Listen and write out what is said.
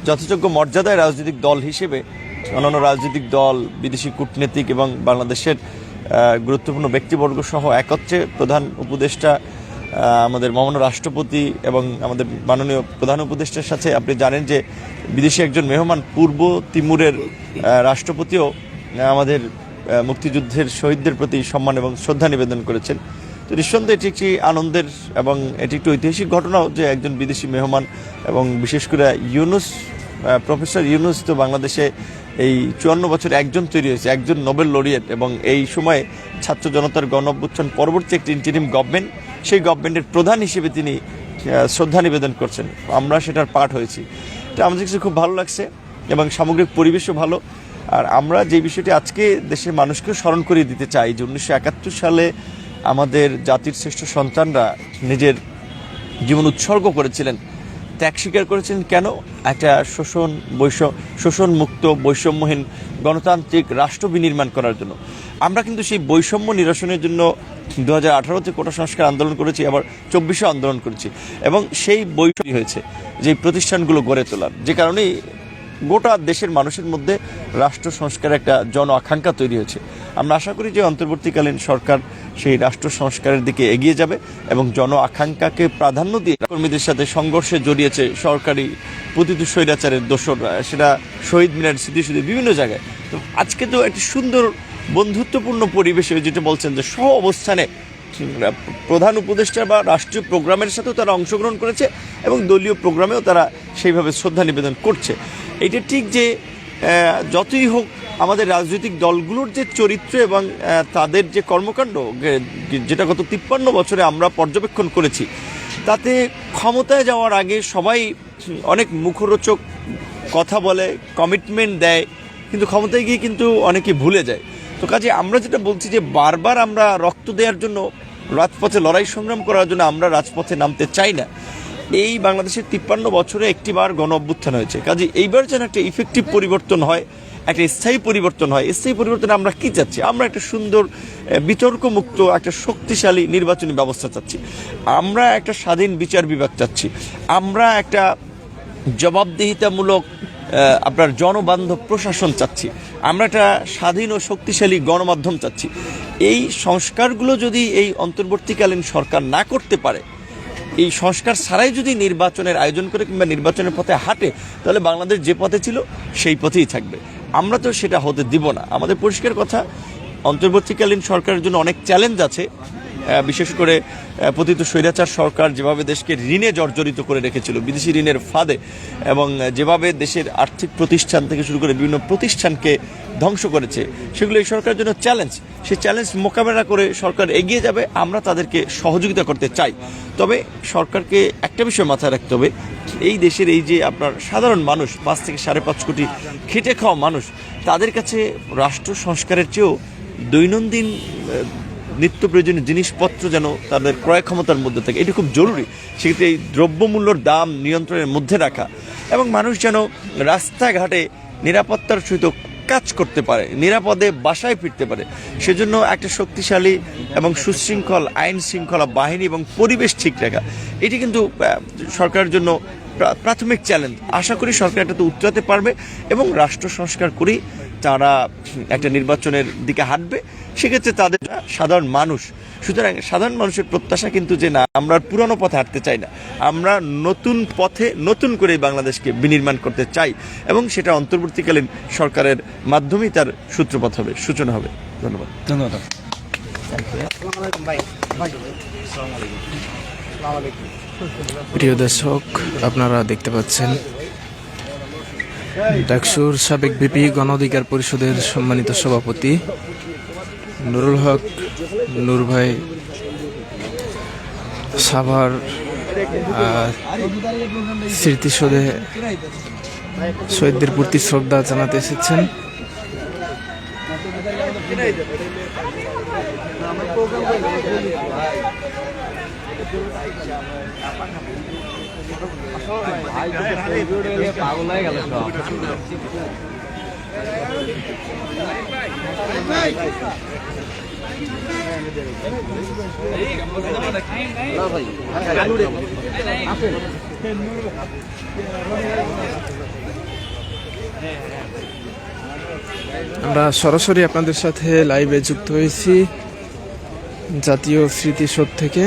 যথাযোগ্য মর্যাদায় রাজনৈতিক দল হিসেবে অন্যান্য রাজনৈতিক দল, বিদেশি কূটনীতিক এবং বাংলাদেশের গুরুত্বপূর্ণ ব্যক্তিবর্গ সহ একত্রে প্রধান উপদেষ্টা, আমাদের মহামান্য রাষ্ট্রপতি এবং আমাদের মাননীয় প্রধান উপদেষ্টার সাথে আপনি জানেন যে বিদেশি একজন মেহমান পূর্ব তিমুরের রাষ্ট্রপতিও আমাদের মুক্তিযুদ্ধের শহীদদের প্রতি সম্মান এবং শ্রদ্ধা নিবেদন করেছেন। তো নিঃসন্দেহে এটি একটি আনন্দের এবং এটি একটি ঐতিহাসিক ঘটনাও যে একজন বিদেশি মেহমান এবং বিশেষ করে প্রফেসর ইউনুস তো বাংলাদেশে এই 54 বছর একজন তৈরি হয়েছে, একজন নোবেল লরিয়েট, এবং এই সময়ে ছাত্র জনতার গণ অভ্যুত্থান পরবর্তী একটি ইন্টারিম গভর্নমেন্ট, সেই গভর্নমেন্টের প্রধান হিসেবে তিনি শ্রদ্ধা নিবেদন করছেন। আমরা সেটার পার্ট হয়েছি। এটা আমাদের কাছে খুব ভালো লাগছে এবং সামগ্রিক পরিবেশও ভালো। আর আমরা যে বিষয়টি আজকে দেশের মানুষকেও স্মরণ করিয়ে দিতে চাই যে 1971 সালে আমাদের জাতির শ্রেষ্ঠ সন্তানরা নিজের জীবন উৎসর্গ করেছিলেন, ত্যাগ স্বীকার করেছিলেন। কেন? একটা শোষণমুক্ত বৈষম্যহীন গণতান্ত্রিক রাষ্ট্র বিনির্মাণ করার জন্য। আমরা কিন্তু সেই বৈষম্য নিরসনের জন্য 2018-তে কোটা সংস্কার আন্দোলন করেছি, আবার 24-এ আন্দোলন করেছি, এবং সেই বৈষম্য হয়েছে যে প্রতিষ্ঠানগুলো গড়ে তোলার, যে কারণেই গোটা দেশের মানুষের মধ্যে রাষ্ট্র সংস্কারের একটা জন আকাঙ্ক্ষা তৈরি হয়েছে। আমরা আশা করি যে অন্তর্বর্তীকালীন সরকার সেই রাষ্ট্র সংস্কারের দিকে এগিয়ে যাবে এবং জন আকাঙ্ক্ষাকে প্রাধান্য দিয়ে কর্মীদের সাথে সংঘর্ষে জড়িয়েছে সরকারি পতিত স্বৈরাচারের দোসররা, সেটা শহীদ মিনার, স্মৃতিসৌধ, বিভিন্ন জায়গায়। তো আজকে তো একটি সুন্দর বন্ধুত্বপূর্ণ পরিবেশে, যেটা বলছেন যে সহ অবস্থানে প্রধান উপদেষ্টা বা রাষ্ট্রীয় প্রোগ্রামের সাথেও তারা অংশগ্রহণ করেছে এবং দলীয় প্রোগ্রামেও তারা সেইভাবে শ্রদ্ধা নিবেদন করছে। এটা ঠিক যে যতই হোক আমাদের রাজনৈতিক দলগুলোর যে চরিত্র এবং তাদের যে কর্মকাণ্ড, যেটা গত 53 বছরে আমরা পর্যবেক্ষণ করেছি, তাতে ক্ষমতায় যাওয়ার আগে সবাই অনেক মুখরোচক কথা বলে, কমিটমেন্ট দেয়, কিন্তু ক্ষমতায় গিয়ে কিন্তু অনেকে ভুলে যায়। তো কাজে আমরা যেটা বলছি যে বারবার আমরা রক্ত দেওয়ার জন্য, রাজপথে লড়াই সংগ্রাম করার জন্য আমরা রাজপথে নামতে চাই না। এই বাংলাদেশের 53 বছরে একটিবার গণ অভ্যুত্থান হয়েছে, কাজে এইবার যেন একটা ইফেক্টিভ পরিবর্তন হয়, একটা স্থায়ী পরিবর্তন হয়। স্থায়ী পরিবর্তনে আমরা কি চাচ্ছি? আমরা একটা সুন্দর বিতর্কমুক্ত একটা শক্তিশালী নির্বাচনী ব্যবস্থা চাচ্ছি, আমরা একটা স্বাধীন বিচার বিভাগ চাচ্ছি, আমরা একটা জবাবদিহিতামূলক আপনার জনবান্ধব প্রশাসন চাচ্ছি, আমরা একটা স্বাধীন ও শক্তিশালী গণমাধ্যম চাচ্ছি। এই সংস্কারগুলো যদি এই অন্তর্বর্তীকালীন সরকার না করতে পারে, এই সংস্কার ছাড়াই যদি নির্বাচনের আয়োজন করে কিংবা নির্বাচনের পথে হাঁটে, তাহলে বাংলাদেশ যে পথে ছিল সেই পথেই থাকবে। আমরা তো সেটা হতে দিব না। আমাদের পরিষ্কার কথা, অন্তর্বর্তীকালীন সরকারের জন্য অনেক চ্যালেঞ্জ আছে, বিশেষ করে পতিত স্বৈরাচার সরকার যেভাবে দেশকে ঋণে জর্জরিত করে রেখেছিল, বিদেশি ঋণের ফাঁদে, এবং যেভাবে দেশের আর্থিক প্রতিষ্ঠান থেকে শুরু করে বিভিন্ন প্রতিষ্ঠানকে ধ্বংস করেছে, সেগুলো এই সরকারের জন্য চ্যালেঞ্জ। সেই চ্যালেঞ্জ মোকাবেলা করে সরকার এগিয়ে যাবে, আমরা তাদেরকে সহযোগিতা করতে চাই। তবে সরকারকে একটা বিষয় মাথায় রাখতে হবে, এই দেশের এই যে আপনার সাধারণ মানুষ, 5 থেকে 5.5 কোটি খেটে খাওয়া মানুষ, তাদের কাছে রাষ্ট্র সংস্কারের চেয়েও দৈনন্দিন নিত্য প্রয়োজনীয় জিনিসপত্র যেন তাদের ক্রয় ক্ষমতার মধ্যে থাকে, এটি খুব জরুরি। সেক্ষেত্রে এই দ্রব্যমূল্যর দাম নিয়ন্ত্রণের মধ্যে রাখা এবং মানুষ যেন রাস্তাঘাটে নিরাপত্তার সহিত কাজ করতে পারে, নিরাপদে বাসায় ফিরতে পারে, সেজন্য একটা শক্তিশালী এবং সুশৃঙ্খল আইন শৃঙ্খলা বাহিনী এবং পরিবেশ ঠিক রাখা, এটি কিন্তু সরকারের জন্য প্রাথমিক চ্যালেঞ্জ। আশা করি সরকার এটাতে উতরাতে পারবে এবং রাষ্ট্র সংস্কার করেই তারা একটা নির্বাচনের দিকে হাঁটবে। সেক্ষেত্রে তাদের সাধারণ মানুষ, সুতরাং সাধারণ মানুষের প্রত্যাশা কিন্তু যে না, আমরা পুরনো পথে হাঁটতে চাই না, আমরা নতুন পথে নতুন করে বাংলাদেশকে বিনির্মাণ করতে চাই, এবং সেটা অন্তর্বর্তীকালীন সরকারের মাধ্যমেই তার সূত্রপাত হবে, সূচনা হবে। ধন্যবাদ। প্রিয় দর্শক, আপনারা দেখতে পাচ্ছেন ডাকসুর সাবেক ভিপি গণ অধিকার পরিষদের সম্মানিত সভাপতি নুরুল হক নূর ভাই সাভার স্মৃতিসৌধে শহীদদের প্রতি শ্রদ্ধা জানাতে এসেছেন। ভাই আমরা সরাসরি আপনাদের সাথে লাইভে যুক্ত হয়েছি জাতীয় স্মৃতিসৌধ থেকে।